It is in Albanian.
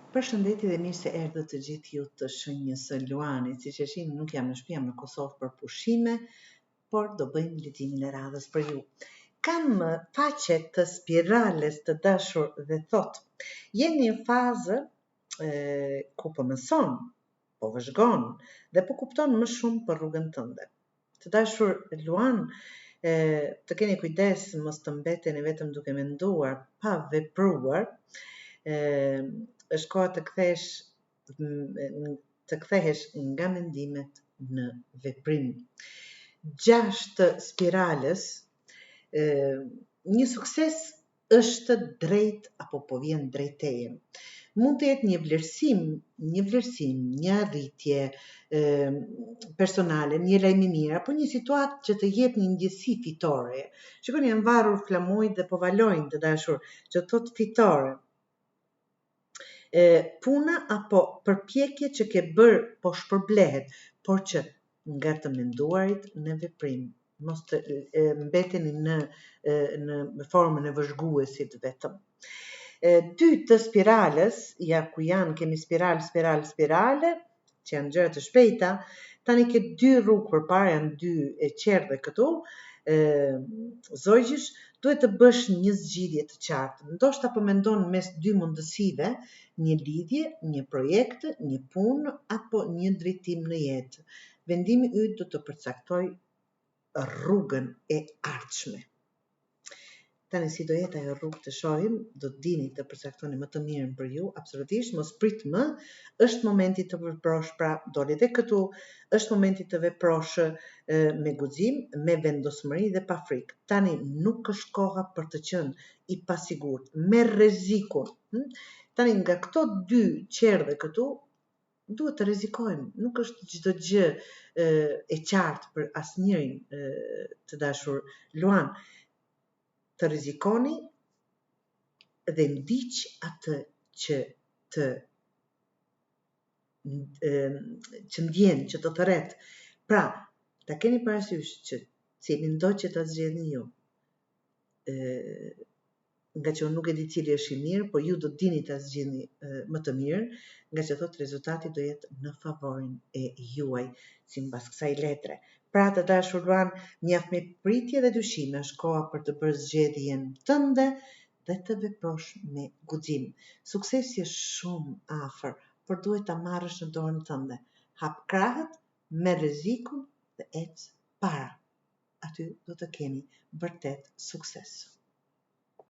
Përshëndetje dhe mirë se erdhët të gjithë ju të shenjës së Luanit. Siç e shihni, nuk jam në shtëpi, jam në Kosovë për pushime, por do bëjmë leximin e radhës për ju. Kam faqe të spirales të dashur dhe thot: jeni në fazë ku po mëson, po vëzhgon dhe po kupton më shumë për rrugën tënde. Të dashur Luan, të keni kujdes mos të mbeteni vetëm duke menduar pa vepruar. Është koha të kthehesh nga mendimet në veprim. 6 spiralës, një sukses është drejt apo po vjen drejt teje. Mund të jetë një vlerësim, një arritje personale, një lajm i mirë apo një situatë që të jep një ndjesi fitore. Shikoni, janë varur flamujt dhe po valojnë, të dashur, që thot fitore. Puna apo përpjekje që ke bërë po shpërblehet, por që nga të menduarit në veprim. Mos të mbeteni në formën e vëzhguesit vetëm. 2 të spirales, ja ku janë, kemi spirale, që janë gjëra të shpejta. Tani ke 2 rrugë përpara, janë 2 e qerdhe këtu. Zogjish, duhet të bësh një zgjidhje të qartë. Ndoshta po mendon mes 2 mundësive, një lidhje, një projekt, një punë apo një drejtim në jetë. Vendimi yt do të përcaktoj rrugën e ardhshme. Tani si do jetë ajo rrugë të shohim, do të dini të përcaktoni më të mirën për ju, absolutisht, mos prit më, është momenti të veprosh, pra doli dhe këtu, është momenti të veprosh me guxim, me vendosmëri dhe pa frikë. Tani nuk është koha për të qenë i pasigurt, me rrezikun. Tani nga këto 2 qerdhe këtu, duhet të rrezikojmë, nuk është çdo gjë e qartë për asnjërin, të dashur Luan. Të rrezikoni dhe ndiq atë që ndjen, që të rreth. Pra, ta keni parasysh që cilin do që ta zgjedhni ju, nga që unë nuk e di cili është i mirë, por ju do të dini ta zgjidhni më të mirë, nga që thot rezultati do jetë në favorin e juaj, sipas kësaj letre. Pra, të dashur Luan, mjaft me pritje dhe dyshime, është koha për të bërë zgjedhjen tënde dhe të veprosh me guxim. Suksesi është shumë afër, por duhet ta marrësh në dorën tënde. Hap krahët, merr rrezikun dhe ec para. Aty do të keni vërtet sukses.